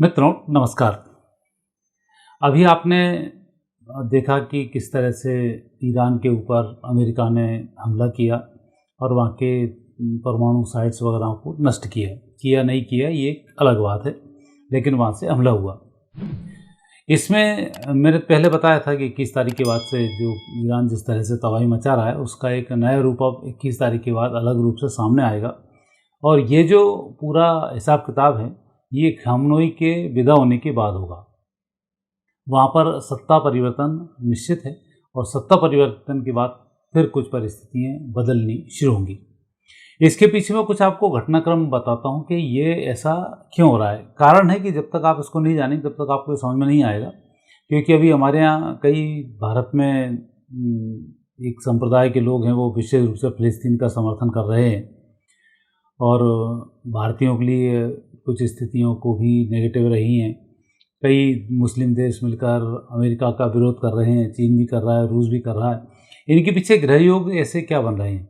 मित्रों नमस्कार। अभी आपने देखा कि किस तरह से ईरान के ऊपर अमेरिका ने हमला किया और वहाँ के परमाणु साइट्स वगैरह को नष्ट किया नहीं किया ये एक अलग बात है, लेकिन वहाँ से हमला हुआ। इसमें मैंने पहले बताया था कि 21 तारीख के बाद से जो ईरान जिस तरह से तबाही मचा रहा है उसका एक नया रूप अब 21 तारीख के बाद अलग रूप से सामने आएगा। और ये जो पूरा हिसाब किताब है ये खामनोई के विदा होने के बाद होगा। वहाँ पर सत्ता परिवर्तन निश्चित है और सत्ता परिवर्तन के बाद फिर कुछ परिस्थितियाँ बदलनी शुरू होंगी। इसके पीछे मैं कुछ आपको घटनाक्रम बताता हूँ कि ये ऐसा क्यों हो रहा है। कारण है कि जब तक आप इसको नहीं जानेंगे तब तक आपको समझ में नहीं आएगा, क्योंकि अभी हमारे यहाँ कई भारत में एक संप्रदाय के लोग हैं वो विशेष रूप से फ़िलिस्तीन का समर्थन कर रहे हैं और भारतीयों के लिए कुछ स्थितियों को भी नेगेटिव रही हैं। कई मुस्लिम देश मिलकर अमेरिका का विरोध कर रहे हैं, चीन भी कर रहा है, रूस भी कर रहा है। इनके पीछे ग्रह योग ऐसे क्या बन रहे हैं?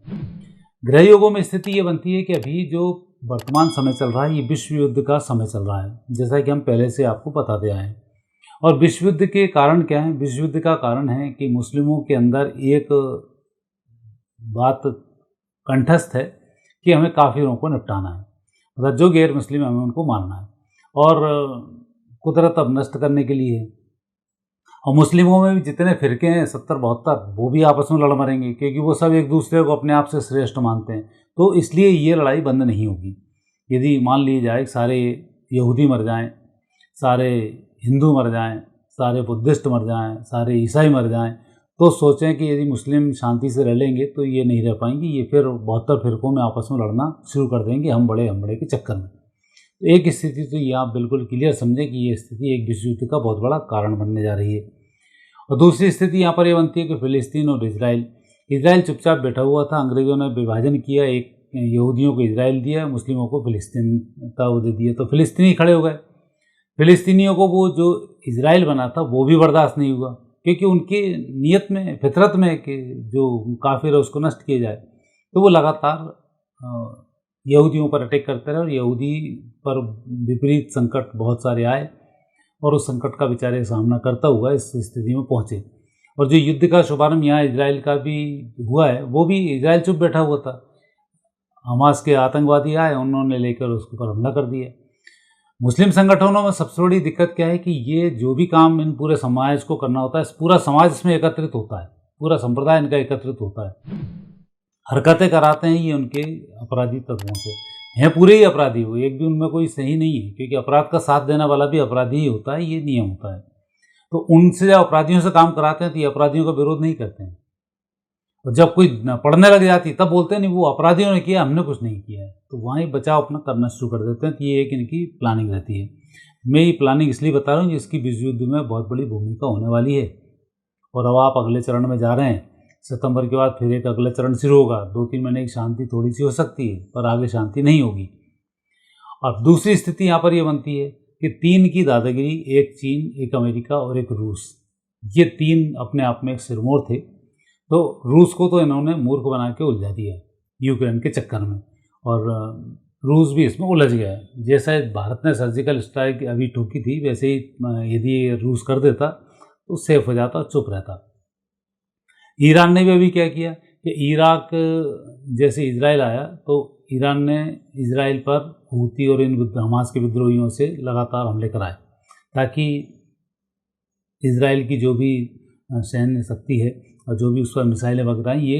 ग्रह योगों में स्थिति ये बनती है कि अभी जो वर्तमान समय चल रहा है ये विश्व युद्ध का समय चल रहा है, जैसा कि हम पहले से आपको बताते आए हैं। और विश्व युद्ध के कारण क्या है? विश्व युद्ध का कारण है कि मुस्लिमों के अंदर एक बात कंठस्थ है कि हमें काफिरों को निपटाना है, मतलब जो गैर मुस्लिम हमें उनको मारना है और कुदरत अब नष्ट करने के लिए है। और मुस्लिमों में भी जितने फिरके हैं 70-72 वो भी आपस में लड़ मरेंगे, क्योंकि वो सब एक दूसरे को अपने आप से श्रेष्ठ मानते हैं। तो इसलिए ये लड़ाई बंद नहीं होगी। यदि मान ली जाए सारे यहूदी मर जाएं, सारे हिंदू मर जाएं, सारे बुद्धिस्ट मर जाएं, सारे ईसाई मर जाएं, तो सोचें कि यदि मुस्लिम शांति से रह लेंगे तो ये नहीं रह पाएंगे, ये फिर 72 फिरकों में आपस में लड़ना शुरू कर देंगे हम बड़े के चक्कर में। तो एक स्थिति तो ये आप बिल्कुल क्लियर समझें कि ये स्थिति एक विश्व युद्ध का बहुत बड़ा कारण बनने जा रही है। और दूसरी स्थिति यहाँ पर ये बनती है कि फ़िलिस्तीन और इजराइल चुपचाप बैठा हुआ था। अंग्रेज़ों ने विभाजन किया, एक यहूदियों को इजराइल दिया, मुस्लिमों को फ़िलिस्तीन का वो दे दिया, तो फ़िलिस्तीनी खड़े हो गए। फ़िलिस्तीनियों को वो जो इजराइल बना था वो भी बर्दाश्त नहीं हुआ, क्योंकि उनकी नीयत में, फितरत में कि जो काफिर है उसको नष्ट किया जाए। तो वो लगातार यहूदियों पर अटैक करते रहे और यहूदी पर विपरीत संकट बहुत सारे आए और उस संकट का बेचारे सामना करता हुआ इस स्थिति में पहुँचे। और जो युद्ध का शुभारंभ यहाँ इजराइल का भी हुआ है, वो भी इजराइल चुप बैठा हुआ था। हमास के आतंकवादी आए, उन्होंने लेकर उसके ऊपर हमला कर दिया। मुस्लिम संगठनों में सबसे बड़ी दिक्कत क्या है कि ये जो भी काम इन पूरे समाज को करना होता है, पूरा समाज इसमें एकत्रित होता है, पूरा संप्रदाय इनका एकत्रित होता है। हरकतें कराते हैं ये उनके अपराधी तत्वों से, हैं पूरे ही अपराधी हो, एक भी उनमें कोई सही नहीं है, क्योंकि अपराध का साथ देने वाला भी अपराधी ही होता है, ये नियम होता है। तो उनसे जब अपराधियों से काम कराते हैं तो ये अपराधियों का विरोध नहीं करते हैं, और जब कोई पढ़ने लग जाती तब बोलते हैं नहीं वो अपराधियों ने किया, हमने कुछ नहीं किया है, तो वहाँ ही बचाव अपना करना शुरू कर देते हैं। तो ये एक इनकी प्लानिंग रहती है। मैं ये प्लानिंग इसलिए बता रहा हूँ जिसकी विश्व युद्ध में बहुत बड़ी भूमिका होने वाली है। और अब आप अगले चरण में जा रहे हैं, सितंबर के बाद फिर एक अगला चरण शुरू होगा। 2-3 महीने की शांति थोड़ी सी हो सकती है, पर आगे शांति नहीं होगी। और दूसरी स्थिति यहाँ पर यह बनती है कि 3 की दादागिरी, एक चीन, एक अमेरिका और एक रूस, ये 3 अपने आप में सिरमौर थे। तो रूस को तो इन्होंने मूर्ख बना के उलझा दिया यूक्रेन के चक्कर में, और रूस भी इसमें उलझ गया है। जैसा भारत ने सर्जिकल स्ट्राइक अभी ठोकी थी, वैसे ही यदि रूस कर देता तो सेफ हो जाता, चुप रहता। ईरान ने भी अभी क्या किया कि इराक जैसे इजराइल आया तो ईरान ने इजराइल पर हूती और इन हमास के विद्रोहियों से लगातार हमले कराए, ताकि इजराइल की जो भी सैन्य शक्ति है और जो भी उस पर मिसाइलें वगैरह ये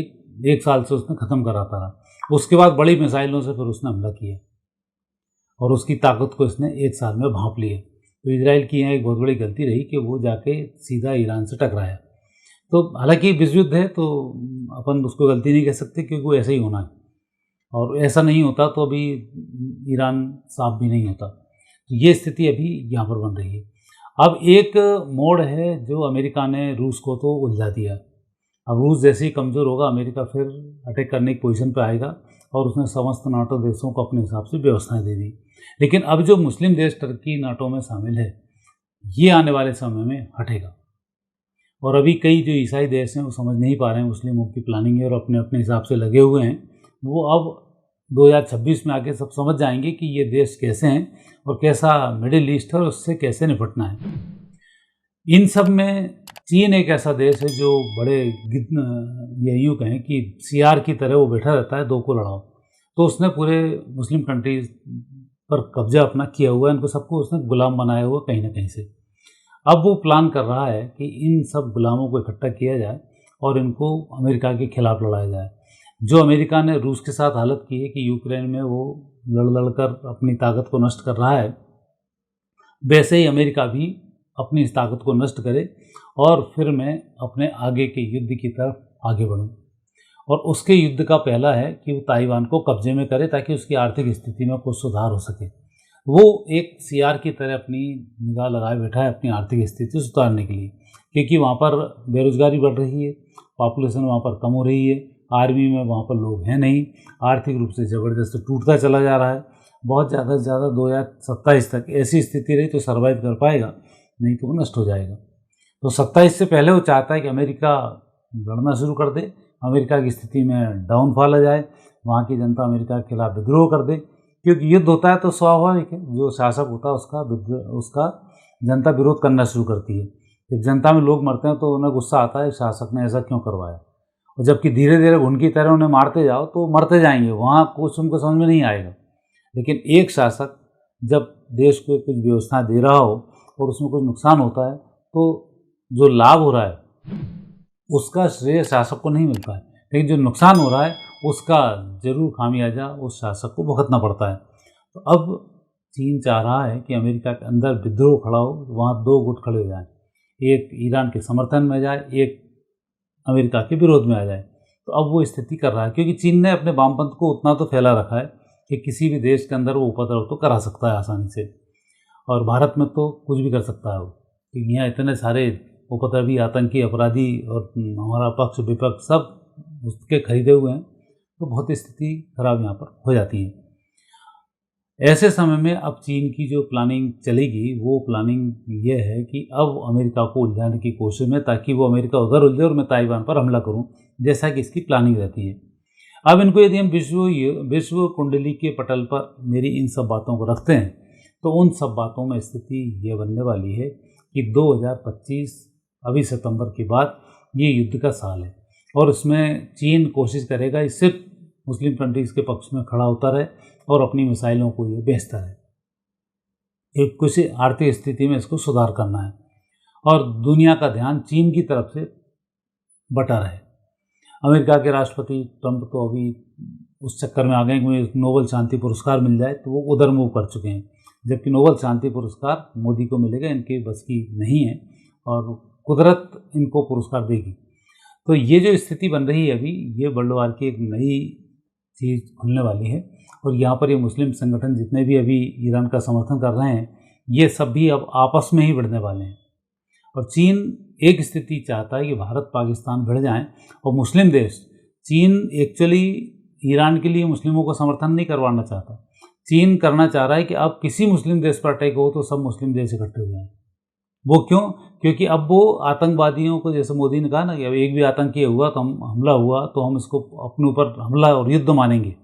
1 साल से उसने ख़त्म कराता रहा। उसके बाद बड़ी मिसाइलों से फिर उसने हमला किया और उसकी ताकत को इसने 1 साल में भांप लिया। तो इजराइल की यहाँ एक बहुत बड़ी गलती रही कि वो जाके सीधा ईरान से टकराया। तो हालांकि विश्व युद्ध है तो अपन उसको गलती नहीं कह सकते, क्योंकि वो ऐसा ही होना है, और ऐसा नहीं होता तो अभी ईरान साफ भी नहीं होता। तो ये स्थिति अभी यहाँ पर बन रही है। अब एक मोड़ है जो अमेरिका ने रूस को तो उलझा दिया। अब रूस जैसे ही कमज़ोर होगा, अमेरिका फिर अटैक करने की पोजीशन पे आएगा और उसने समस्त नाटो देशों को अपने हिसाब से व्यवस्थाएं दे दी। लेकिन अब जो मुस्लिम देश टर्की नाटो में शामिल है, ये आने वाले समय में हटेगा। और अभी कई जो ईसाई देश हैं वो समझ नहीं पा रहे हैं मुस्लिमों की प्लानिंग है और अपने अपने हिसाब से लगे हुए हैं। वो अब 2026 में आके सब समझ जाएंगे कि ये देश कैसे हैं और कैसा मिडिल ईस्ट है और उससे कैसे निपटना है। इन सब में चीन एक ऐसा देश है जो बड़े ये यूँ कहें कि सियार की तरह वो बैठा रहता है, दो को लड़ाओ। तो उसने पूरे मुस्लिम कंट्रीज पर कब्जा अपना किया हुआ है, इनको सबको उसने गुलाम बनाया हुआ कहीं ना कहीं से। अब वो प्लान कर रहा है कि इन सब गुलामों को इकट्ठा किया जाए और इनको अमेरिका के खिलाफ लड़ाया जाए। जो अमेरिका ने रूस के साथ हालत की है कि यूक्रेन में वो लड़ कर अपनी ताकत को नष्ट कर रहा है, वैसे ही अमेरिका भी अपनी इस ताकत को नष्ट करे और फिर मैं अपने आगे के युद्ध की तरफ आगे बढ़ूं। और उसके युद्ध का पहला है कि वो ताइवान को कब्जे में करे ताकि उसकी आर्थिक स्थिति में कुछ सुधार हो सके। वो एक सियार की तरह अपनी निगाह लगाए बैठा है अपनी आर्थिक स्थिति सुधारने के लिए, क्योंकि वहाँ पर बेरोजगारी बढ़ रही है, पॉपुलेशन वहाँ पर कम हो रही है, आर्मी में वहाँ पर लोग हैं नहीं, आर्थिक रूप से ज़बरदस्त टूटता चला जा रहा है। बहुत ज़्यादा से ज़्यादा 2027 तक ऐसी स्थिति रही तो सर्वाइव कर पाएगा, नहीं तो वो नष्ट हो जाएगा। तो 27 से पहले वो चाहता है कि अमेरिका लड़ना शुरू कर दे, अमेरिका की स्थिति में डाउनफॉल आ जाए, वहाँ की जनता अमेरिका के खिलाफ विद्रोह कर दे, क्योंकि युद्ध होता है तो स्वाभाविक है जो शासक होता है उसका जनता विरोध करना शुरू करती है। जब जनता में लोग मरते हैं तो उन्हें गुस्सा आता है शासक ने ऐसा क्यों करवाया, और जबकि धीरे धीरे घुन की तरह उन्हें मारते जाओ तो मरते जाएंगे, वहाँ कुछ उनको समझ में नहीं आएगा। लेकिन एक शासक जब देश को कुछ व्यवस्था दे रहा हो और उसमें कुछ नुकसान होता है तो जो लाभ हो रहा है उसका श्रेय शासक को नहीं मिलता है, लेकिन जो नुकसान हो रहा है उसका जरूर खामियाजा उस शासक को भुगतना पड़ता है। तो अब चीन चाह रहा है कि अमेरिका के अंदर विद्रोह खड़ा हो, वहाँ दो गुट खड़े हो जाएं, एक ईरान के समर्थन में जाए, एक अमेरिका के विरोध में आ जाए। तो अब वो स्थिति कर रहा है, क्योंकि चीन ने अपने वामपंथ को उतना तो फैला रखा है कि किसी भी देश के अंदर वो उपद्रव तो करा सकता है आसानी से, और भारत में तो कुछ भी कर सकता है वो, क्योंकि यहाँ इतने सारे उपद्रवी आतंकी अपराधी और हमारा पक्ष विपक्ष सब उसके खरीदे हुए हैं, तो बहुत स्थिति खराब यहाँ पर हो जाती है। ऐसे समय में अब चीन की जो प्लानिंग चलेगी वो प्लानिंग ये है कि अब अमेरिका को उलझाने की कोशिश में, ताकि वो अमेरिका उधर उलझे और मैं ताइवान पर हमला करूं, जैसा कि इसकी प्लानिंग रहती है। अब इनको यदि हम विश्व कुंडली के पटल पर मेरी इन सब बातों को रखते हैं तो उन सब बातों में स्थिति ये बनने वाली है कि 2025 अभी सितंबर के बाद ये युद्ध का साल है, और उसमें चीन कोशिश करेगा सिर्फ मुस्लिम कंट्रीज़ के पक्ष में खड़ा होता रहे और अपनी मिसाइलों को ये बेचता रहे। एक कुछ आर्थिक स्थिति में इसको सुधार करना है और दुनिया का ध्यान चीन की तरफ से बटा रहे। अमेरिका के राष्ट्रपति ट्रंप तो अभी उस चक्कर में आ गए कि नोबेल शांति पुरस्कार मिल जाए, तो वो उधर मूव कर चुके हैं, जबकि नोबेल शांति पुरस्कार मोदी को मिलेगा, इनके बस की नहीं है और कुदरत इनको पुरस्कार देगी। तो ये जो स्थिति बन रही है अभी, ये वर्ल्ड वार की एक नई चीज़ खुलने वाली है, और यहाँ पर ये मुस्लिम संगठन जितने भी अभी ईरान का समर्थन कर रहे हैं ये सब भी अब आपस में ही भिड़ने वाले हैं। और चीन एक स्थिति चाहता है कि भारत पाकिस्तान भिड़ जाएं, और मुस्लिम देश, चीन एक्चुअली ईरान के लिए मुस्लिमों को समर्थन नहीं करवाना चाहता, चीन करना चाह रहा है कि अब किसी मुस्लिम देश पर अटैक हो तो सब मुस्लिम देश इकट्ठे हो जाएं। वो क्यों? क्योंकि अब वो आतंकवादियों को, जैसे मोदी ने कहा ना कि अब एक भी आतंकी हुआ तो हम हमला हुआ तो हम इसको अपने ऊपर हमला और युद्ध मानेंगे,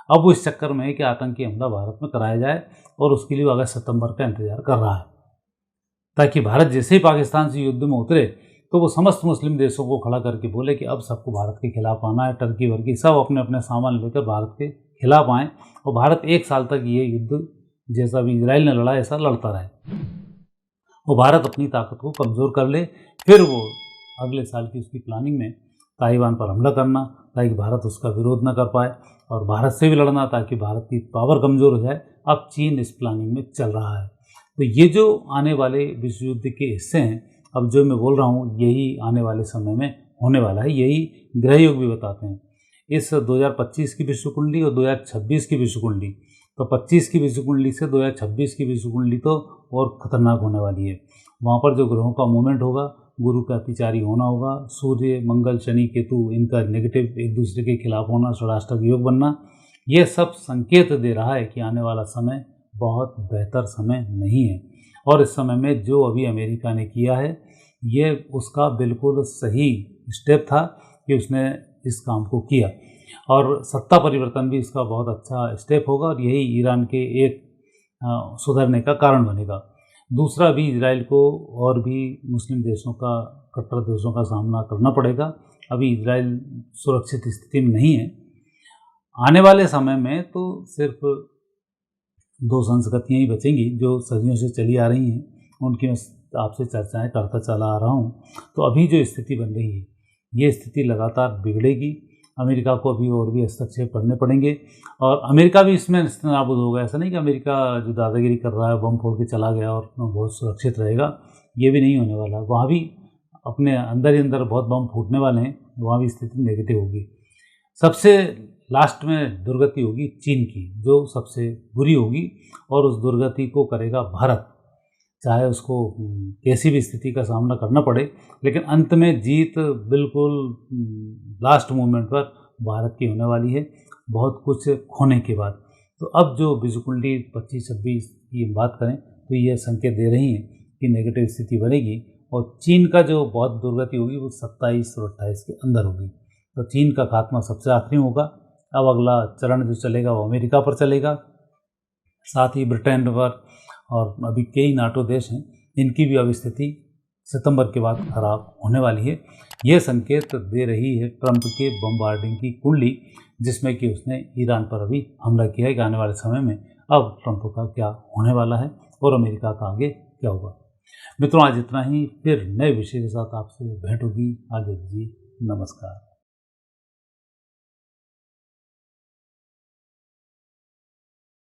अब वो इस चक्कर में है कि आतंकी हमला भारत में कराया जाए, और उसके लिए वो अगस्त सितंबर का इंतजार कर रहा है, ताकि भारत जैसे ही पाकिस्तान से युद्ध में उतरे तो वो समस्त मुस्लिम देशों को खड़ा करके बोले कि अब सबको भारत के खिलाफ आना है, टर्की वर्की सब अपने अपने सामान लेकर भारत के खिलाफ आएँ, और भारत एक साल तक ये युद्ध जैसा भी इजराइल ने लड़ा ऐसा लड़ता रहे, वो भारत अपनी ताकत को कमज़ोर कर ले, फिर वो अगले साल की उसकी प्लानिंग में ताइवान पर हमला करना ताकि भारत उसका विरोध न कर पाए, और भारत से भी लड़ना ताकि भारत की पावर कमज़ोर हो जाए। अब चीन इस प्लानिंग में चल रहा है। तो ये जो आने वाले विश्व युद्ध के हिस्से हैं, अब जो मैं बोल रहा हूँ यही आने वाले समय में होने वाला है, यही ग्रह योग भी बताते हैं। इस 2025 की विश्व कुंडली और 2026 की विश्व कुंडली, तो 25 की विश्व कुंडली से 2026 की विश्व कुंडली तो और ख़तरनाक होने वाली है। वहाँ पर जो ग्रहों का मूवमेंट होगा, गुरु का अतिचारी होना होगा, सूर्य मंगल शनि केतु इनका नेगेटिव एक दूसरे के खिलाफ होना, षडाष्टक योग बनना, ये सब संकेत दे रहा है कि आने वाला समय बहुत बेहतर समय नहीं है। और इस समय में जो अभी अमेरिका ने किया है ये उसका बिल्कुल सही स्टेप था कि उसने इस काम को किया। और सत्ता परिवर्तन भी इसका बहुत अच्छा स्टेप होगा और यही ईरान के एक सुधरने का कारण बनेगा। दूसरा भी इजराइल को और भी मुस्लिम देशों का, कट्टर देशों का सामना करना पड़ेगा। अभी इजराइल सुरक्षित स्थिति में नहीं है। आने वाले समय में तो सिर्फ दो संस्कृतियाँ ही बचेंगी जो सदियों से चली आ रही हैं, उनकी मैं आपसे चर्चाएं करता चला आ रहा हूँ। तो अभी जो स्थिति बन रही है, ये स्थिति लगातार बिगड़ेगी। अमेरिका को अभी और भी हस्तक्षेप करने पड़ेंगे और अमेरिका भी इसमें नेस्तनाबूद होगा। ऐसा नहीं कि अमेरिका जो दादागिरी कर रहा है, बम फोड़ के चला गया और बहुत सुरक्षित रहेगा, ये भी नहीं होने वाला। वहाँ भी अपने अंदर ही अंदर बहुत बम फूटने वाले हैं, वहाँ भी स्थिति नेगेटिव होगी। सबसे लास्ट में दुर्गति होगी चीन की, जो सबसे बुरी होगी और उस दुर्गति को करेगा भारत, चाहे उसको कैसी भी स्थिति का सामना करना पड़े, लेकिन अंत में जीत बिल्कुल लास्ट मोमेंट पर भारत की होने वाली है, बहुत कुछ खोने के बाद। तो अब जो विजिबिलिटी 25-26 की बात करें तो ये संकेत दे रही हैं कि नेगेटिव स्थिति बनेगी और चीन का जो बहुत दुर्गति होगी वो 27 और 28 के अंदर होगी। तो चीन का खात्मा सबसे आखिरी होगा। अब अगला चरण जो चलेगा वो अमेरिका पर चलेगा, साथ ही ब्रिटेन पर, और अभी कई नाटो देश हैं, इनकी भी अब स्थिति सितंबर के बाद खराब होने वाली है। ये संकेत दे रही है ट्रंप के बमबार्डिंग की कुंडली, जिसमें कि उसने ईरान पर अभी हमला किया है कि आने वाले समय में अब ट्रंप का क्या होने वाला है और अमेरिका का आगे क्या होगा। मित्रों, आज इतना ही, फिर नए विषय के साथ आपसे भेंट होगी। आगे दीजिए, नमस्कार।